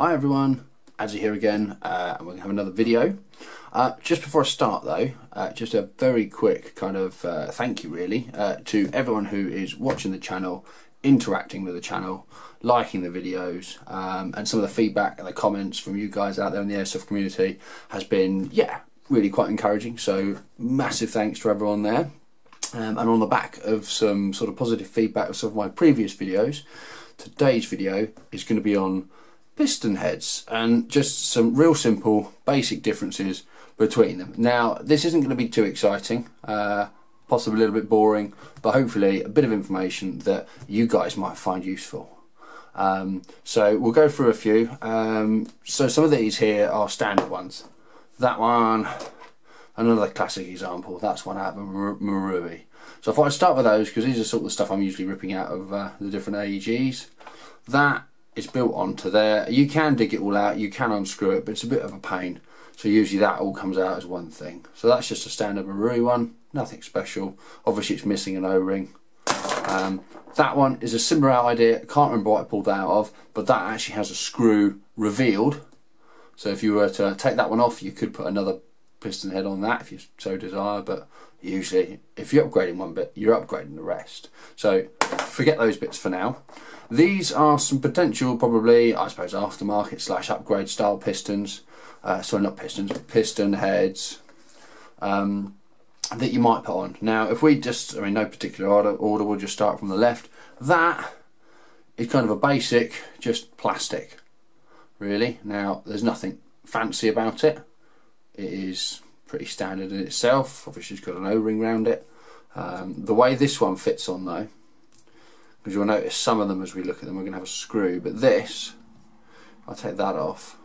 Hi everyone, Adzi here again, and we're going to have another video. Just before I start though, just a very quick kind of thank you really to everyone who is watching the channel, interacting with the channel, liking the videos, and some of the feedback and the comments from you guys out there in the Airsoft community has been, yeah, really quite encouraging, so massive thanks to everyone there. And on the back of some sort of positive feedback of some of my previous videos, today's video is going to be on piston heads and just some real simple basic differences between them. Now this isn't going to be too exciting, possibly a little bit boring, but hopefully a bit of information that you guys might find useful. So we'll go through a few. So some of these here are standard ones. That one, another classic example, that's one out of Marui. So if I start with those, because these are sort of the stuff I'm usually ripping out of the different AEGs. That is built onto there. You can dig it all out, you can unscrew it, but it's a bit of a pain. So usually that all comes out as one thing. So that's just a standard Marui one, nothing special. Obviously it's missing an O-ring. That one is a similar idea, I can't remember what I pulled that out of, but that actually has a screw revealed. So if you were to take that one off, you could put another piston head on that if you so desire, but usually if you're upgrading one bit, you're upgrading the rest. So forget those bits for now. These are some potential, probably, I suppose, aftermarket slash upgrade style pistons. Sorry, not pistons, but piston heads that you might put on. Now, if we just, I mean, no particular order, we'll just start from the left. That is kind of a basic, just plastic, really. Now, there's nothing fancy about it. It is pretty standard in itself. Obviously, it's got an O-ring around it. The way this one fits on, though, because you'll notice some of them as we look at them, we're going to have a screw, but this, I'll take that off.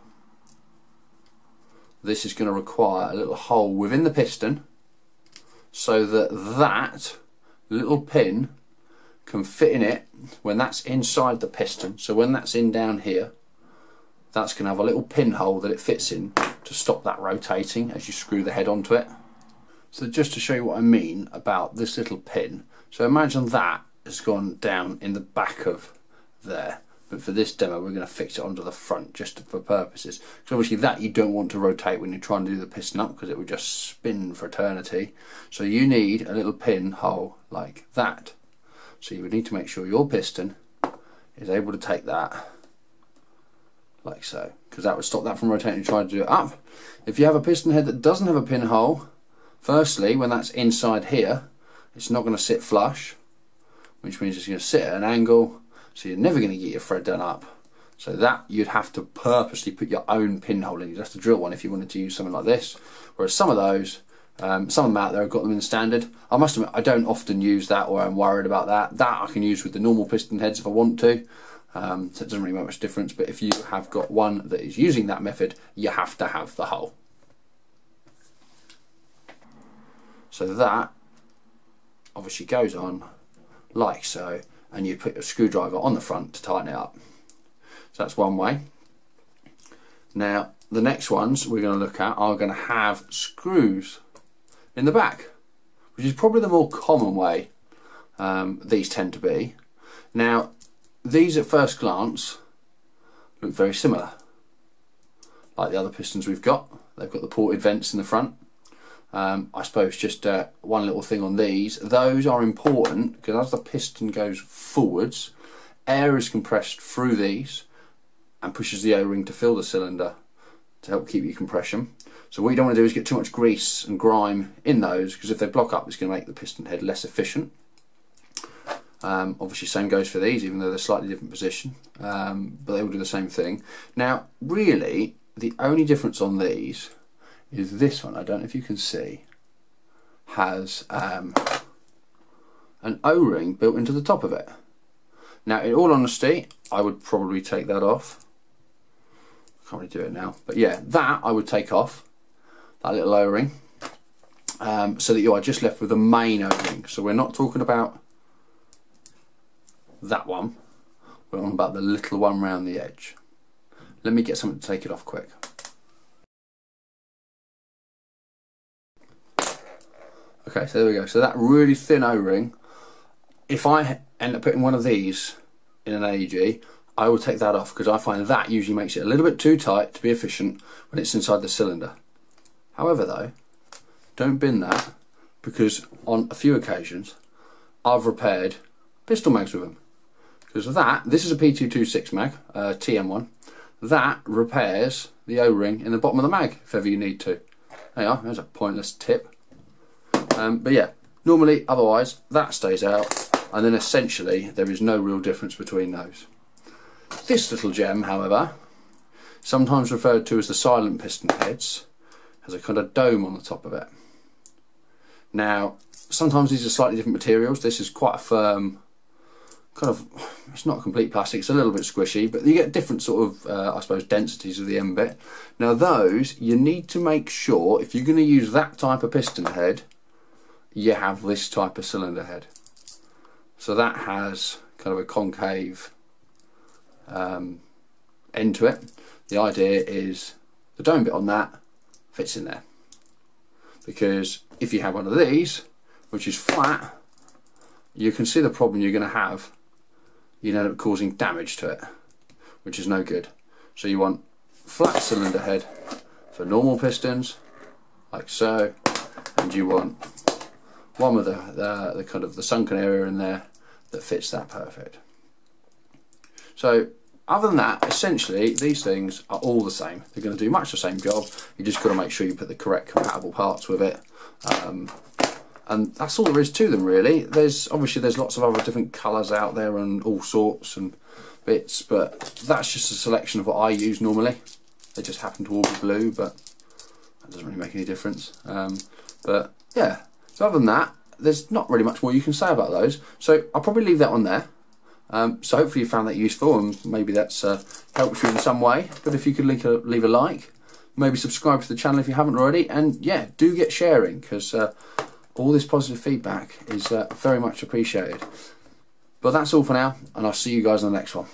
This is going to require a little hole within the piston so that that little pin can fit in it when that's inside the piston. So when that's in down here, that's going to have a little pinhole that it fits in to stop that rotating as you screw the head onto it. So just to show you what I mean about this little pin, so imagine that has gone down in the back of there, but for this demo we're going to fix it onto the front just for purposes, because obviously that you don't want to rotate when you're trying to do the piston up, because it would just spin for eternity. So you need a little pinhole like that. So you would need to make sure your piston is able to take that like so, because that would stop that from rotating and trying to do it up. If you have a piston head that doesn't have a pinhole, firstly, when that's inside here, it's not going to sit flush, which means it's going to sit at an angle, so you're never going to get your thread done up. So that you'd have to purposely put your own pinhole in. You'd have to drill one if you wanted to use something like this. Whereas some of those, some of them out there have got them in standard. I must admit, I don't often use that, or I'm worried about that. That I can use with the normal piston heads if I want to. So it doesn't really make much difference, but if you have got one that is using that method, you have to have the hole. So that obviously goes on like so, and you put your screwdriver on the front to tighten it up. So that's one way. Now the next ones we're going to look at are going to have screws in the back, which is probably the more common way these tend to be. Now these at first glance look very similar, like the other pistons we've got. They've got the ported vents in the front. I suppose just one little thing on these, those are important because as the piston goes forwards, air is compressed through these and pushes the O-ring to fill the cylinder to help keep your compression. So what you don't want to do is get too much grease and grime in those, because if they block up it's going to make the piston head less efficient. Obviously same goes for these, even though they're slightly different position, but they all do the same thing. Now really the only difference on these is this one, I don't know if you can see, has an O-ring built into the top of it. Now in all honesty I would probably take that off. I can't really do it now, but yeah, that I would take off, that little O-ring, so that you are just left with the main O-ring. So we're not talking about that one, we're on about the little one round the edge. Let me get something to take it off quick. Okay, so there we go. So that really thin O-ring, if I end up putting one of these in an AEG, I will take that off because I find that usually makes it a little bit too tight to be efficient when it's inside the cylinder. However though, don't bin that, because on a few occasions I've repaired pistol mags with them. Because of that, this is a P226 mag, TM1, that repairs the O-ring in the bottom of the mag if ever you need to. There you are, there's a pointless tip. But yeah, normally otherwise that stays out, and then essentially there is no real difference between those. This little gem, however, sometimes referred to as the silent piston heads, has a kind of dome on the top of it. Now, sometimes these are slightly different materials. This is quite a firm, kind of, it's not complete plastic, it's a little bit squishy, but you get different sort of, I suppose, densities of the end bit. Now those, you need to make sure, if you're going to use that type of piston head, you have this type of cylinder head. So that has kind of a concave end to it. The idea is the dome bit on that fits in there. Because if you have one of these, which is flat, you can see the problem you're going to have. You end up causing damage to it, which is no good. So you want flat cylinder head for normal pistons, like so, and you want one with the kind of the sunken area in there that fits that perfect. So other than that, essentially these things are all the same. They're going to do much the same job. You just got to make sure you put the correct compatible parts with it. And that's all there is to them really. There's lots of other different colours out there and all sorts and bits, but that's just a selection of what I use normally. They just happen to all be blue, but that doesn't really make any difference. But yeah, so other than that, there's not really much more you can say about those. So I'll probably leave that on there. So hopefully you found that useful, and maybe that's helps you in some way. But if you could leave a like, maybe subscribe to the channel if you haven't already, and yeah, do get sharing, because all this positive feedback is very much appreciated. But that's all for now, and I'll see you guys on the next one.